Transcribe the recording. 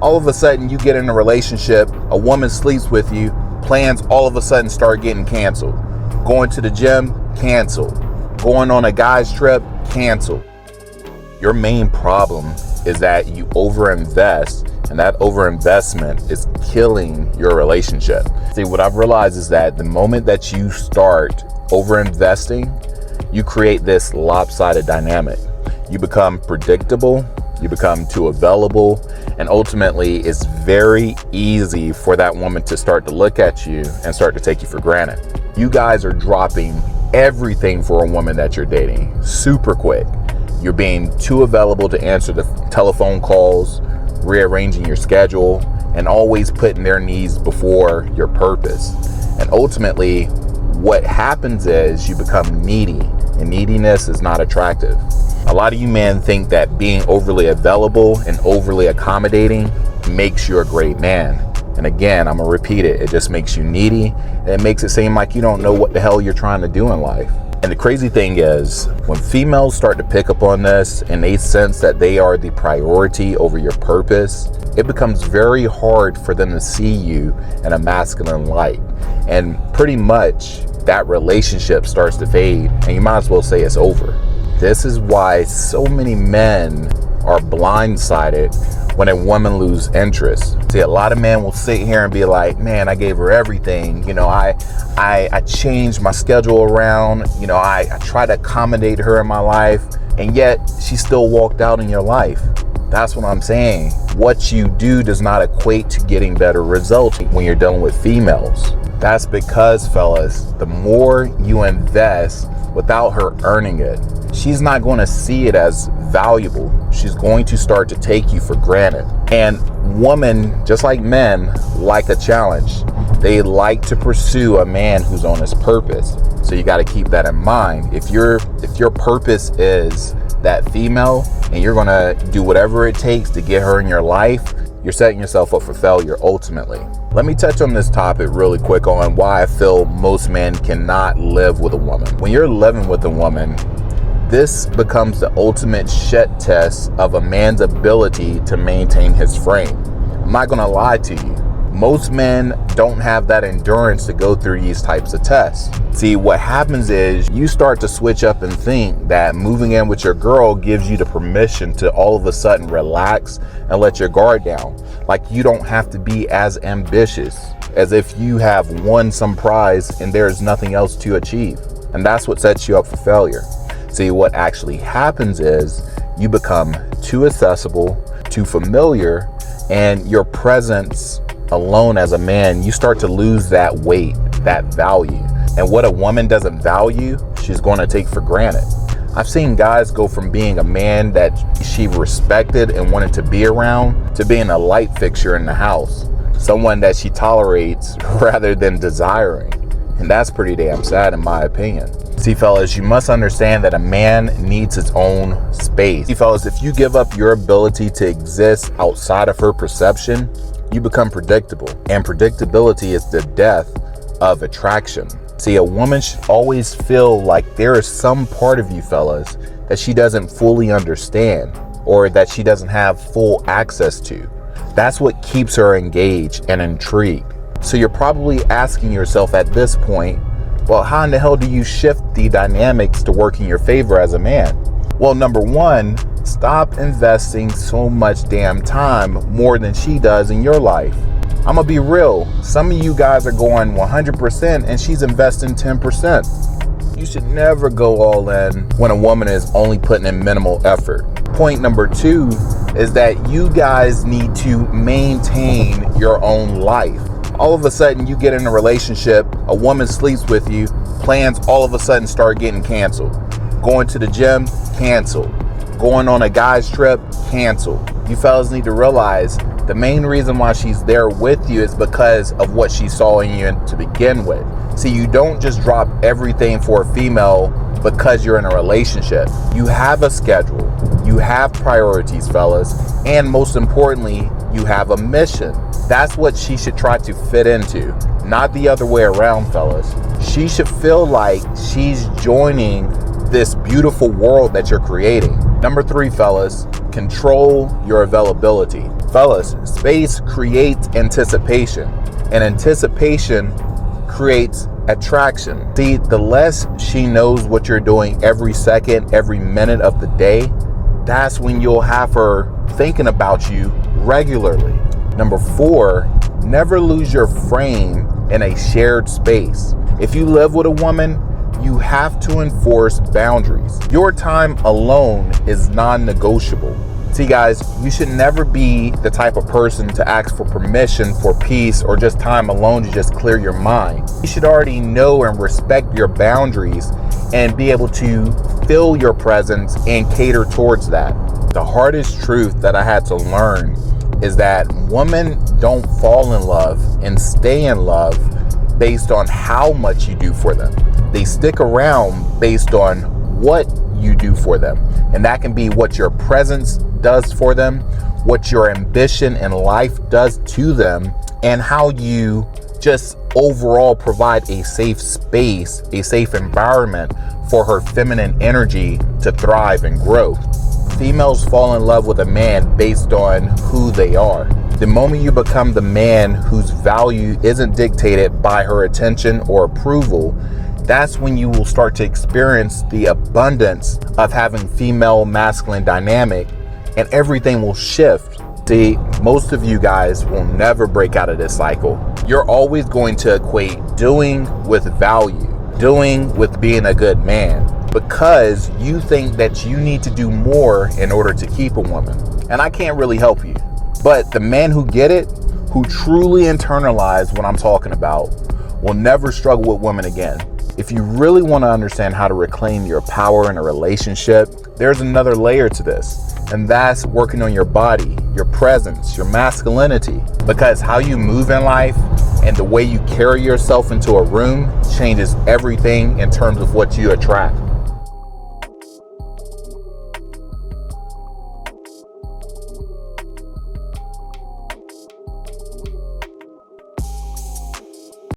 All of a sudden you get in a relationship, a woman sleeps with you, plans all of a sudden start getting canceled. Going to the gym, canceled. Going on a guy's trip, canceled. Your main problem is that you overinvest, and that overinvestment is killing your relationship. See, what I've realized is that the moment that you start overinvesting, you create this lopsided dynamic. You become predictable, you become too available, and ultimately it's very easy for that woman to start to look at you and start to take you for granted. You guys are dropping everything for a woman that you're dating super quick. You're being too available to answer the telephone calls, rearranging your schedule, and always putting their needs before your purpose. And ultimately, what happens is you become needy, and neediness is not attractive. A lot of you men think that being overly available and overly accommodating makes you a great man. And again, I'm gonna repeat it. It just makes you needy, and it makes it seem like you don't know what the hell you're trying to do in life. And the crazy thing is, when females start to pick up on this and they sense that they are the priority over your purpose, it becomes very hard for them to see you in a masculine light. And pretty much that relationship starts to fade, and you might as well say it's over. This is why so many men are blindsided when a woman loses interest. See, a lot of men will sit here and be like, man, I gave her everything. You know, I changed my schedule around. You know, I try to accommodate her in my life, and yet she still walked out in your life. That's what I'm saying. What you do does not equate to getting better results when you're dealing with females. That's because, fellas, the more you invest without her earning it, she's not going to see it as valuable. She's going to start to take you for granted. And women, just like men, like a challenge. They like to pursue a man who's on his purpose. So you got to keep that in mind. If your purpose is that female and you're going to do whatever it takes to get her in your life, you're setting yourself up for failure ultimately. Let me touch on this topic really quick on why I feel most men cannot live with a woman. When you're living with a woman, this becomes the ultimate shit test of a man's ability to maintain his frame. I'm not gonna lie to you. Most men don't have that endurance to go through these types of tests. See, what happens is you start to switch up and think that moving in with your girl gives you the permission to all of a sudden relax and let your guard down. Like you don't have to be as ambitious, as if you have won some prize and there's nothing else to achieve. And that's what sets you up for failure. See, what actually happens is you become too accessible, too familiar, and your presence alone as a man, you start to lose that weight, that value. And what a woman doesn't value, she's going to take for granted. I've seen guys go from being a man that she respected and wanted to be around to being a light fixture in the house, someone that she tolerates rather than desiring. And that's pretty damn sad in my opinion. See, fellas, you must understand that a man needs his own space. See, fellas, if you give up your ability to exist outside of her perception, you become predictable. And predictability is the death of attraction. See, a woman should always feel like there is some part of you, fellas, that she doesn't fully understand or that she doesn't have full access to. That's what keeps her engaged and intrigued. So you're probably asking yourself at this point, well, how in the hell do you shift the dynamics to work in your favor as a man? Well, number one, stop investing so much damn time more than she does in your life. I'm gonna be real. Some of you guys are going 100% and she's investing 10%. You should never go all in when a woman is only putting in minimal effort. Point number two is that you guys need to maintain your own life. All of a sudden you get in a relationship, a woman sleeps with you, plans all of a sudden start getting canceled. Going to the gym, canceled. Going on a guy's trip, canceled. You fellas need to realize the main reason why she's there with you is because of what she saw in you to begin with. See, you don't just drop everything for a female because you're in a relationship. You have a schedule, you have priorities, fellas, and most importantly, you have a mission. That's what she should try to fit into, not the other way around, fellas. She should feel like she's joining this beautiful world that you're creating. Number three, fellas, control your availability. Fellas, space creates anticipation, and anticipation creates attraction. See, the less she knows what you're doing every second, every minute of the day, that's when you'll have her thinking about you regularly. Number 4, never lose your frame in a shared space. If you live with a woman, you have to enforce boundaries. Your time alone is non-negotiable. See guys, you should never be the type of person to ask for permission for peace or just time alone to just clear your mind. You should already know and respect your boundaries and be able to feel your presence and cater towards that. The hardest truth that I had to learn is that women don't fall in love and stay in love based on how much you do for them. They stick around based on what you do for them. And that can be what your presence does for them, what your ambition in life does to them, and how you just overall provide a safe space, a safe environment for her feminine energy to thrive and grow. Females fall in love with a man based on who they are. The moment you become the man whose value isn't dictated by her attention or approval, that's when you will start to experience the abundance of having female masculine dynamic, and everything will shift. See, most of you guys will never break out of this cycle. You're always going to equate doing with value, doing with being a good man, because you think that you need to do more in order to keep a woman. And I can't really help you. But the men who get it, who truly internalize what I'm talking about, will never struggle with women again. If you really want to understand how to reclaim your power in a relationship, there's another layer to this, and that's working on your body, your presence, your masculinity. Because how you move in life and the way you carry yourself into a room changes everything in terms of what you attract.